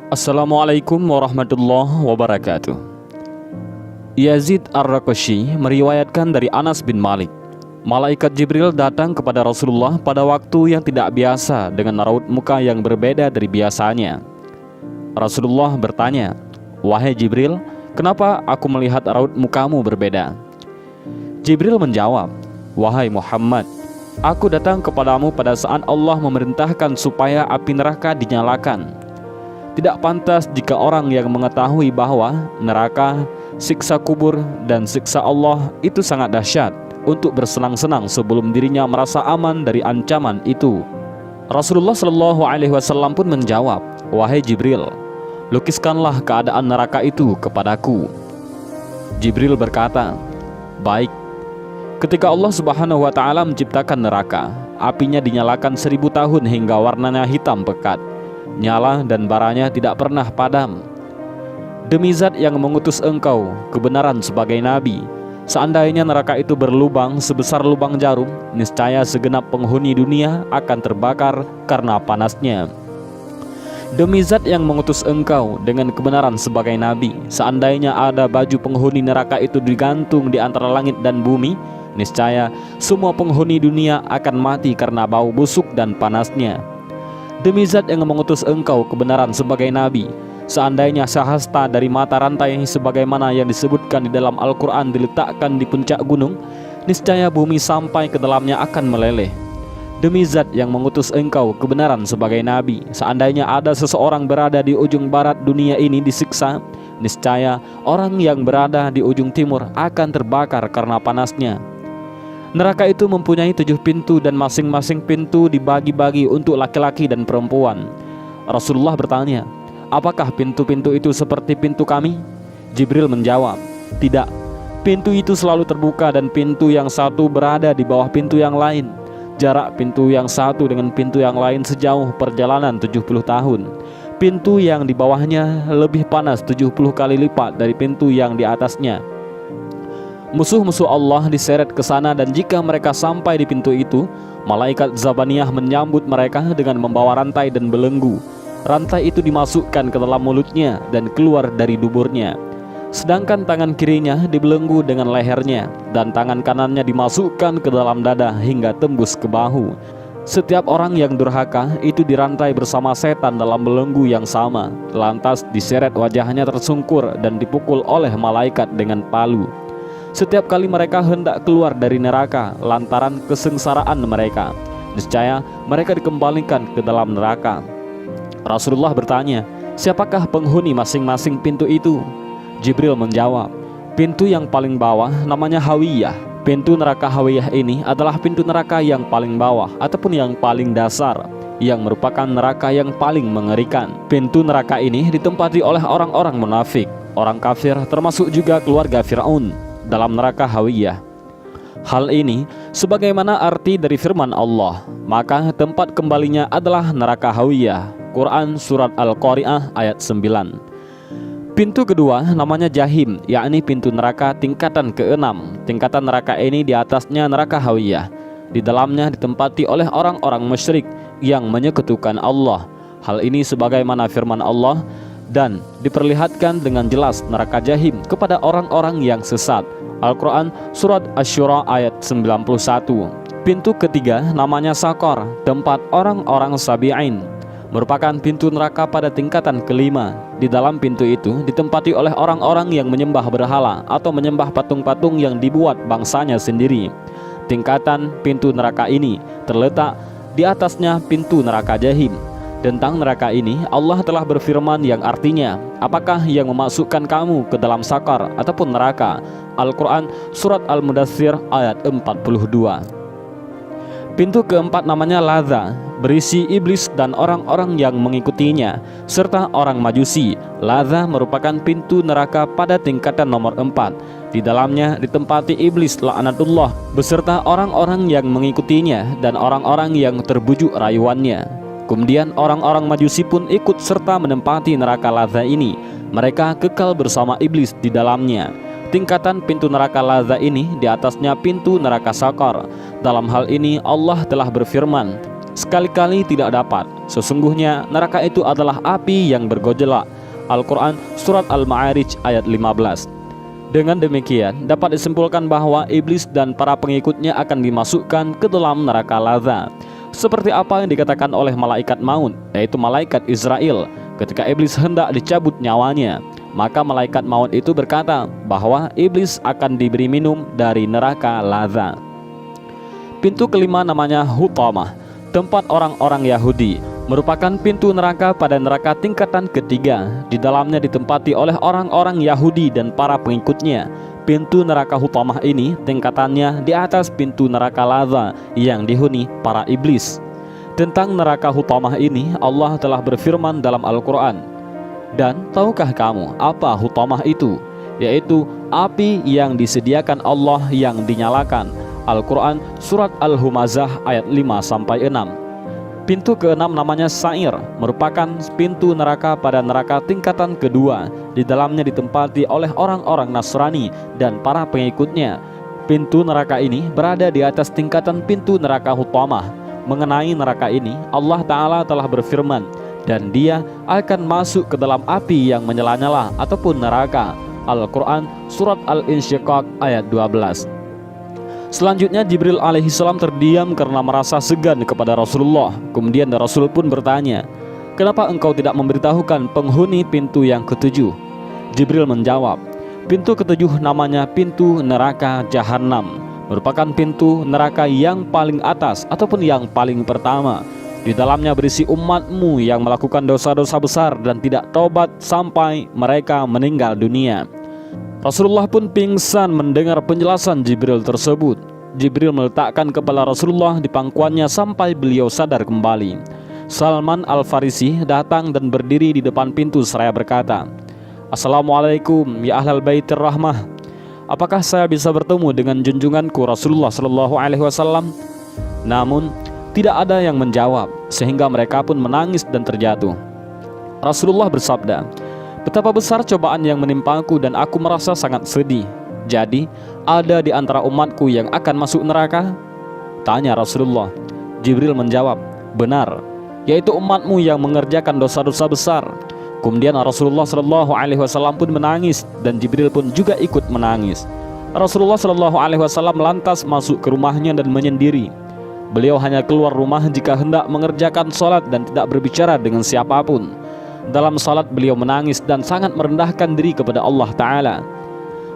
Assalamualaikum warahmatullahi wabarakatuh. Yazid Ar-Raqashi meriwayatkan dari Anas bin Malik, malaikat Jibril datang kepada Rasulullah pada waktu yang tidak biasa dengan raut muka yang berbeda dari biasanya. Rasulullah bertanya, "Wahai Jibril, kenapa aku melihat raut mukamu berbeda?" Jibril menjawab, "Wahai Muhammad, aku datang kepadamu pada saat Allah memerintahkan supaya api neraka dinyalakan. Tidak pantas jika orang yang mengetahui bahwa neraka, siksa kubur, dan siksa Allah itu sangat dahsyat untuk bersenang-senang sebelum dirinya merasa aman dari ancaman itu." Rasulullah Shallallahu Alaihi Wasallam pun menjawab, "Wahai Jibril, lukiskanlah keadaan neraka itu kepadaku." Jibril berkata, "Baik." Ketika Allah Subhanahu wa Ta'ala menciptakan neraka, apinya dinyalakan 1000 tahun hingga warnanya hitam pekat. Nyala dan baranya tidak pernah padam. Demi zat yang mengutus engkau kebenaran sebagai nabi, seandainya neraka itu berlubang sebesar lubang jarum, niscaya segenap penghuni dunia akan terbakar karena panasnya. Demi zat yang mengutus engkau dengan kebenaran sebagai nabi, seandainya ada baju penghuni neraka itu digantung di antara langit dan bumi, niscaya semua penghuni dunia akan mati karena bau busuk dan panasnya. Demi zat yang mengutus engkau kebenaran sebagai nabi, seandainya sehasta dari mata rantai sebagaimana yang disebutkan di dalam Al-Quran diletakkan di puncak gunung, niscaya bumi sampai ke dalamnya akan meleleh. Demi zat yang mengutus engkau kebenaran sebagai nabi, seandainya ada seseorang berada di ujung barat dunia ini disiksa, niscaya orang yang berada di ujung timur akan terbakar karena panasnya. Neraka itu mempunyai 7 pintu dan masing-masing pintu dibagi-bagi untuk laki-laki dan perempuan. Rasulullah bertanya, "Apakah pintu-pintu itu seperti pintu kami?" Jibril menjawab, "Tidak. Pintu itu selalu terbuka dan pintu yang satu berada di bawah pintu yang lain. Jarak pintu yang satu dengan pintu yang lain sejauh perjalanan 70 tahun. Pintu yang di bawahnya lebih panas 70 kali lipat dari pintu yang di atasnya. Musuh-musuh Allah diseret ke sana dan jika mereka sampai di pintu itu, malaikat Zabaniyah menyambut mereka dengan membawa rantai dan belenggu. Rantai itu dimasukkan ke dalam mulutnya dan keluar dari duburnya. Sedangkan tangan kirinya dibelenggu dengan lehernya dan tangan kanannya dimasukkan ke dalam dada hingga tembus ke bahu. Setiap orang yang durhaka itu dirantai bersama setan dalam belenggu yang sama. Lantas diseret wajahnya tersungkur dan dipukul oleh malaikat dengan palu. Setiap kali mereka hendak keluar dari neraka lantaran kesengsaraan mereka, niscaya mereka dikembalikan ke dalam neraka. Rasulullah bertanya, "Siapakah penghuni masing-masing pintu itu?" Jibril menjawab, "Pintu yang paling bawah namanya Hawiyah." Pintu neraka Hawiyah ini adalah pintu neraka yang paling bawah ataupun yang paling dasar, yang merupakan neraka yang paling mengerikan. Pintu neraka ini ditempati oleh orang-orang munafik, orang kafir, termasuk juga keluarga Fir'aun dalam neraka Hawiyah. Hal ini sebagaimana arti dari firman Allah, maka tempat kembalinya adalah neraka Hawiyah. Quran Surat Al-Qari'ah ayat 9. Pintu kedua namanya Jahim, yakni pintu neraka tingkatan ke-6. Tingkatan neraka ini di atasnya neraka Hawiyah. Di dalamnya ditempati oleh orang-orang musyrik yang menyekutukan Allah. Hal ini sebagaimana firman Allah, dan diperlihatkan dengan jelas neraka Jahim kepada orang-orang yang sesat. Al-Quran Surat Asy-Syura ayat 91. Pintu ketiga namanya Sakor, tempat orang-orang Sabi'in, merupakan pintu neraka pada tingkatan kelima. Di dalam pintu itu ditempati oleh orang-orang yang menyembah berhala atau menyembah patung-patung yang dibuat bangsanya sendiri. Tingkatan pintu neraka ini terletak di atasnya pintu neraka Jahim. Tentang neraka ini Allah telah berfirman yang artinya, "Apakah yang memasukkan kamu ke dalam sakar ataupun neraka?" Al-Quran Surat Al-Mudaththir ayat 42. Pintu keempat namanya Ladza, berisi iblis dan orang-orang yang mengikutinya serta orang Majusi. Ladza merupakan pintu neraka pada tingkatan nomor 4. Di dalamnya ditempati iblis laknatullah beserta orang-orang yang mengikutinya dan orang-orang yang terbujuk rayuannya. Kemudian orang-orang Majusi pun ikut serta menempati neraka Ladza ini. Mereka kekal bersama iblis di dalamnya. Tingkatan pintu neraka Ladza ini di atasnya pintu neraka Sakar. Dalam hal ini Allah telah berfirman, sekali-kali tidak dapat. Sesungguhnya neraka itu adalah api yang bergejolak. Al-Quran Surat Al-Ma'arij ayat 15. Dengan demikian dapat disimpulkan bahwa iblis dan para pengikutnya akan dimasukkan ke dalam neraka lazza, seperti apa yang dikatakan oleh malaikat maut, yaitu malaikat Israel, ketika iblis hendak dicabut nyawanya. Maka malaikat maut itu berkata bahwa iblis akan diberi minum dari neraka lazza. Pintu kelima namanya Hutamah, tempat orang-orang Yahudi, merupakan pintu neraka pada neraka tingkatan ketiga. Di dalamnya ditempati oleh orang-orang Yahudi dan para pengikutnya. Pintu neraka Hutamah ini tingkatannya di atas pintu neraka lazza yang dihuni para iblis. Tentang neraka Hutamah ini Allah telah berfirman dalam Al-Quran, "Dan tahukah kamu apa Hutamah itu? Yaitu api yang disediakan Allah yang dinyalakan." Al-Quran Surat Al-Humazah ayat 5-6. Pintu keenam namanya Sa'ir, merupakan pintu neraka pada neraka tingkatan kedua. Di dalamnya ditempati oleh orang-orang Nasrani dan para pengikutnya. Pintu neraka ini berada di atas tingkatan pintu neraka Hutamah. Mengenai neraka ini, Allah Ta'ala telah berfirman, "Dan dia akan masuk ke dalam api yang menyala-nyala ataupun neraka." Al-Quran Surat Al-Insyiqaq ayat 12. Selanjutnya Jibril alaihissalam terdiam karena merasa segan kepada Rasulullah. Kemudian Rasul pun bertanya, "Kenapa engkau tidak memberitahukan penghuni pintu yang ketujuh?" Jibril menjawab, "Pintu ketujuh namanya pintu neraka Jahannam, merupakan pintu neraka yang paling atas ataupun yang paling pertama. Di dalamnya berisi umatmu yang melakukan dosa-dosa besar dan tidak taubat sampai mereka meninggal dunia." Rasulullah pun pingsan mendengar penjelasan Jibril tersebut. Jibril meletakkan kepala Rasulullah di pangkuannya sampai beliau sadar kembali. Salman Al-Farisi datang dan berdiri di depan pintu seraya berkata, "Assalamualaikum ya ahlal baitir rahmah. Apakah saya bisa bertemu dengan junjunganku Rasulullah Shallallahu Alaihi Wasallam?" Namun tidak ada yang menjawab, sehingga mereka pun menangis dan terjatuh. Rasulullah bersabda, "Betapa besar cobaan yang menimpaku dan aku merasa sangat sedih. Jadi, ada di antara umatku yang akan masuk neraka?" Tanya Rasulullah. Jibril menjawab, "Benar, yaitu umatmu yang mengerjakan dosa-dosa besar." Kemudian Rasulullah Shallallahu Alaihi Wasallam pun menangis dan Jibril pun juga ikut menangis. Rasulullah Shallallahu Alaihi Wasallam lantas masuk ke rumahnya dan menyendiri. Beliau hanya keluar rumah jika hendak mengerjakan sholat dan tidak berbicara dengan siapapun. Dalam salat beliau menangis dan sangat merendahkan diri kepada Allah Ta'ala.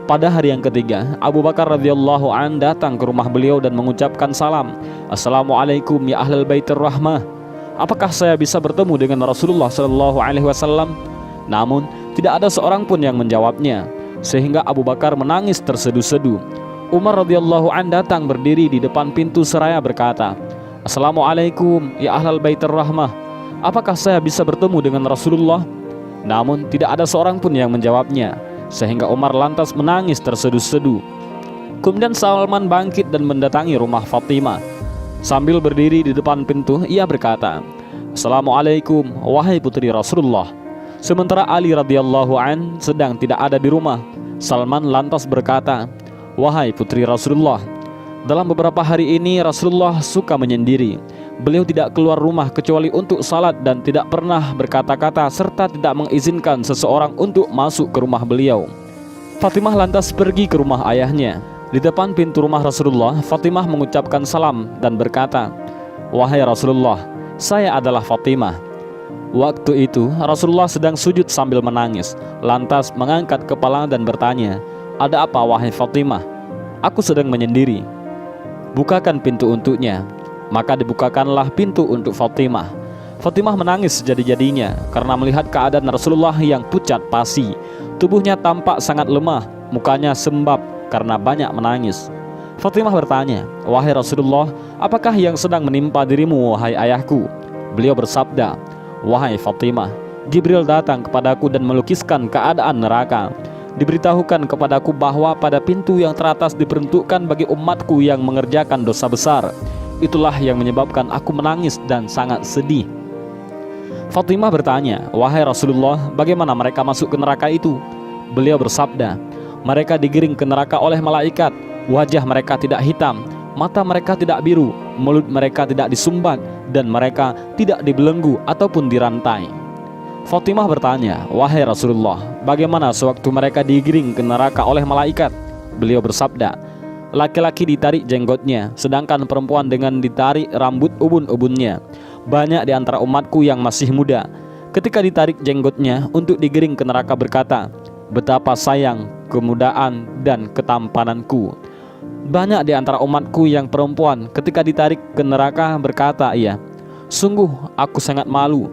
Pada hari yang ketiga, Abu Bakar radhiyallahu an datang ke rumah beliau dan mengucapkan salam, "Assalamualaikum ya ahlal baitir rahmah. Apakah saya bisa bertemu dengan Rasulullah Shallallahu Alaihi Wasallam?" Namun tidak ada seorang pun yang menjawabnya, sehingga Abu Bakar menangis tersedu-sedu. Umar radhiyallahu an datang berdiri di depan pintu seraya berkata, "Assalamualaikum ya ahlal baitir rahmah. Apakah saya bisa bertemu dengan Rasulullah?" Namun tidak ada seorang pun yang menjawabnya, sehingga Umar lantas menangis tersedu-sedu. Kemudian Salman bangkit dan mendatangi rumah Fatimah. Sambil berdiri di depan pintu, ia berkata, "Assalamualaikum wahai putri Rasulullah." Sementara Ali radhiyallahu an sedang tidak ada di rumah. Salman lantas berkata, "Wahai putri Rasulullah, dalam beberapa hari ini Rasulullah suka menyendiri. Beliau tidak keluar rumah kecuali untuk salat dan tidak pernah berkata-kata serta tidak mengizinkan seseorang untuk masuk ke rumah beliau." Fatimah lantas pergi ke rumah ayahnya. Di depan pintu rumah Rasulullah, Fatimah mengucapkan salam dan berkata, "Wahai Rasulullah, saya adalah Fatimah." Waktu itu Rasulullah sedang sujud sambil menangis, lantas mengangkat kepala dan bertanya, "Ada apa wahai Fatimah?" "Aku sedang menyendiri." "Bukakan pintu untuknya." Maka dibukakanlah pintu untuk Fatimah. Fatimah menangis sejadi-jadinya karena melihat keadaan Rasulullah yang pucat pasi. Tubuhnya tampak sangat lemah, mukanya sembab karena banyak menangis. Fatimah bertanya, "Wahai Rasulullah, apakah yang sedang menimpa dirimu wahai ayahku?" Beliau bersabda, "Wahai Fatimah, Jibril datang kepadaku dan melukiskan keadaan neraka. Diberitahukan kepadaku bahwa pada pintu yang teratas diperuntukkan bagi umatku yang mengerjakan dosa besar. Itulah yang menyebabkan aku menangis dan sangat sedih." Fatimah bertanya, "Wahai Rasulullah, bagaimana mereka masuk ke neraka itu?" Beliau bersabda, "Mereka digiring ke neraka oleh malaikat. Wajah mereka tidak hitam, mata mereka tidak biru, mulut mereka tidak disumbat, dan mereka tidak dibelenggu ataupun dirantai. Fatimah bertanya, "Wahai Rasulullah, bagaimana sewaktu mereka digiring ke neraka oleh malaikat?" Beliau bersabda, "Laki-laki ditarik jenggotnya, sedangkan perempuan dengan ditarik rambut ubun-ubunnya. Banyak di antara umatku yang masih muda, ketika ditarik jenggotnya untuk digiring ke neraka berkata, 'Betapa sayang kemudaan dan ketampananku.' Banyak di antara umatku yang perempuan ketika ditarik ke neraka berkata, 'Sungguh aku sangat malu.'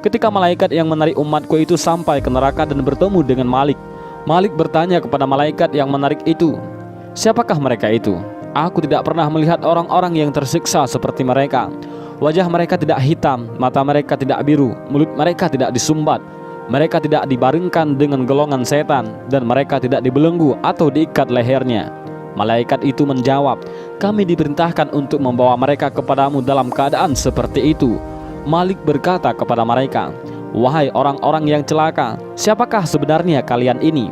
Ketika malaikat yang menarik umatku itu sampai ke neraka dan bertemu dengan Malik, Malik bertanya kepada malaikat yang menarik itu, 'Siapakah mereka itu? Aku tidak pernah melihat orang-orang yang tersiksa seperti mereka. Wajah mereka tidak hitam, mata mereka tidak biru, mulut mereka tidak disumbat, mereka tidak dibaringkan dengan golongan setan, dan mereka tidak dibelenggu atau diikat lehernya.' Malaikat itu menjawab, 'Kami diperintahkan untuk membawa mereka kepadamu dalam keadaan seperti itu.' Malik berkata kepada mereka, 'Wahai orang-orang yang celaka, siapakah sebenarnya kalian ini?'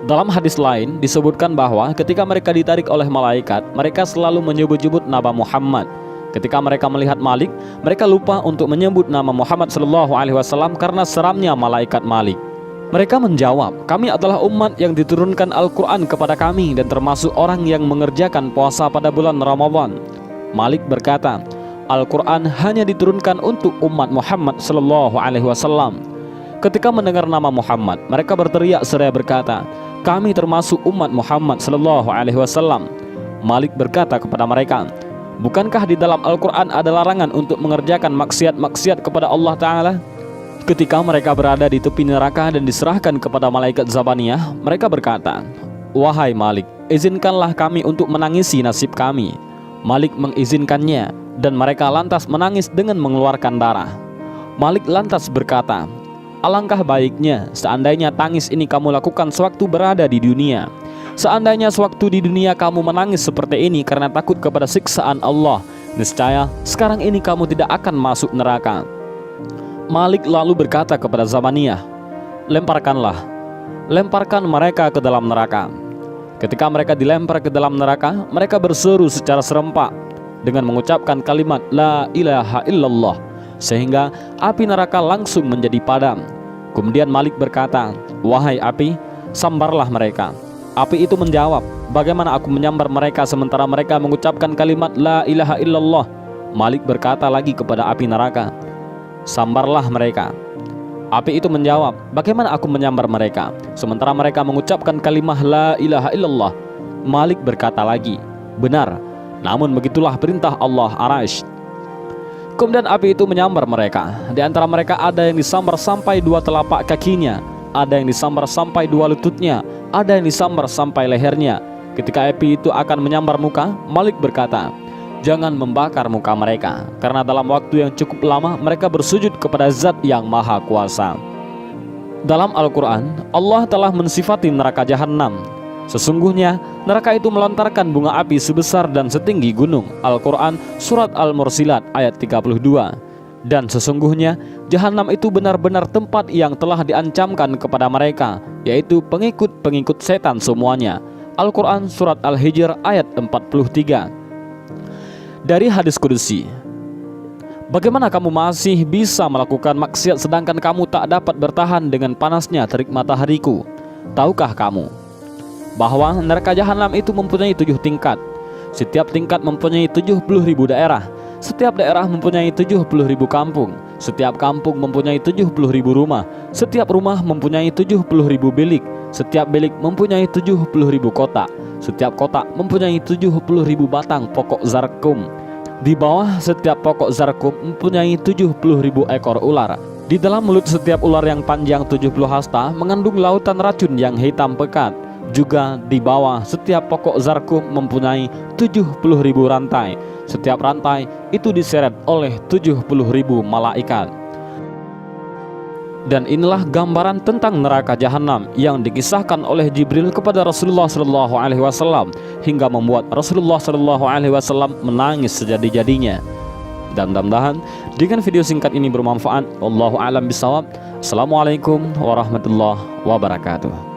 Dalam hadis lain disebutkan bahwa ketika mereka ditarik oleh malaikat, mereka selalu menyebut-nyebut nama Muhammad. Ketika mereka melihat Malik, mereka lupa untuk menyebut nama Muhammad SAW karena seramnya malaikat Malik. Mereka menjawab, 'Kami adalah umat yang diturunkan Al-Quran kepada kami dan termasuk orang yang mengerjakan puasa pada bulan Ramadan.' Malik berkata, 'Al-Quran hanya diturunkan untuk umat Muhammad SAW.' Ketika mendengar nama Muhammad, mereka berteriak seraya berkata, 'Kami termasuk umat Muhammad SAW.' Malik berkata kepada mereka, 'Bukankah di dalam Al-Quran ada larangan untuk mengerjakan maksiat-maksiat kepada Allah Ta'ala?' Ketika mereka berada di tepi neraka dan diserahkan kepada malaikat Zabaniyah, mereka berkata, 'Wahai Malik, izinkanlah kami untuk menangisi nasib kami.' Malik mengizinkannya, dan mereka lantas menangis dengan mengeluarkan darah. Malik lantas berkata, 'Alangkah baiknya seandainya tangis ini kamu lakukan sewaktu berada di dunia. Seandainya sewaktu di dunia kamu menangis seperti ini karena takut kepada siksaan Allah, niscaya sekarang ini kamu tidak akan masuk neraka.' Malik lalu berkata kepada Zabaniyah, 'Lemparkan mereka ke dalam neraka.' Ketika mereka dilempar ke dalam neraka, mereka berseru secara serempak dengan mengucapkan kalimat La ilaha illallah, sehingga api neraka langsung menjadi padam. Kemudian Malik berkata, 'Wahai api, sambarlah mereka.' Api itu menjawab, 'Bagaimana aku menyambar mereka sementara mereka mengucapkan kalimat La ilaha illallah?' Malik berkata lagi kepada api neraka, 'Sambarlah mereka.' Api itu menjawab, 'Bagaimana aku menyambar mereka sementara mereka mengucapkan kalimat La ilaha illallah?' Malik berkata lagi, 'Benar, namun begitulah perintah Allah Arash.' Kemudian api itu menyambar mereka. Di antara mereka ada yang disambar sampai 2 telapak kakinya, ada yang disambar sampai 2 lututnya, ada yang disambar sampai lehernya. Ketika api itu akan menyambar muka, Malik berkata, 'Jangan membakar muka mereka, karena dalam waktu yang cukup lama mereka bersujud kepada Zat yang Maha Kuasa.' Dalam Al-Quran, Allah telah mensifati neraka Jahannam. Sesungguhnya neraka itu melontarkan bunga api sebesar dan setinggi gunung. Al-Quran Surat Al-Mursilat ayat 32. Dan sesungguhnya Jahannam itu benar-benar tempat yang telah diancamkan kepada mereka, yaitu pengikut-pengikut setan semuanya. Al-Quran Surat Al-Hijr ayat 43. Dari hadis kudusi, bagaimana kamu masih bisa melakukan maksiat sedangkan kamu tak dapat bertahan dengan panasnya terik matahariku? Tahukah kamu bahwa neraka Jahannam itu mempunyai 7 tingkat. Setiap tingkat mempunyai 70.000 daerah. Setiap daerah mempunyai 70.000 kampung. Setiap kampung mempunyai 70.000 rumah. Setiap rumah mempunyai 70.000 bilik. Setiap bilik mempunyai 70.000 kotak. Setiap kotak mempunyai 70.000 batang pokok zarkum. Di bawah setiap pokok zarkum mempunyai 70.000 ekor ular. Di dalam mulut setiap ular yang panjang 70 hasta mengandung lautan racun yang hitam pekat. Juga di bawah setiap pokok zarkum mempunyai 70.000 rantai. Setiap rantai itu diseret oleh 70.000 malaikat. Dan inilah gambaran tentang neraka Jahannam yang dikisahkan oleh Jibril kepada Rasulullah SAW hingga membuat Rasulullah SAW menangis sejadi-jadinya. Dan mudah-mudahan dengan video singkat ini bermanfaat. Wallahu a'lam bishawab. Assalamualaikum warahmatullahi wabarakatuh.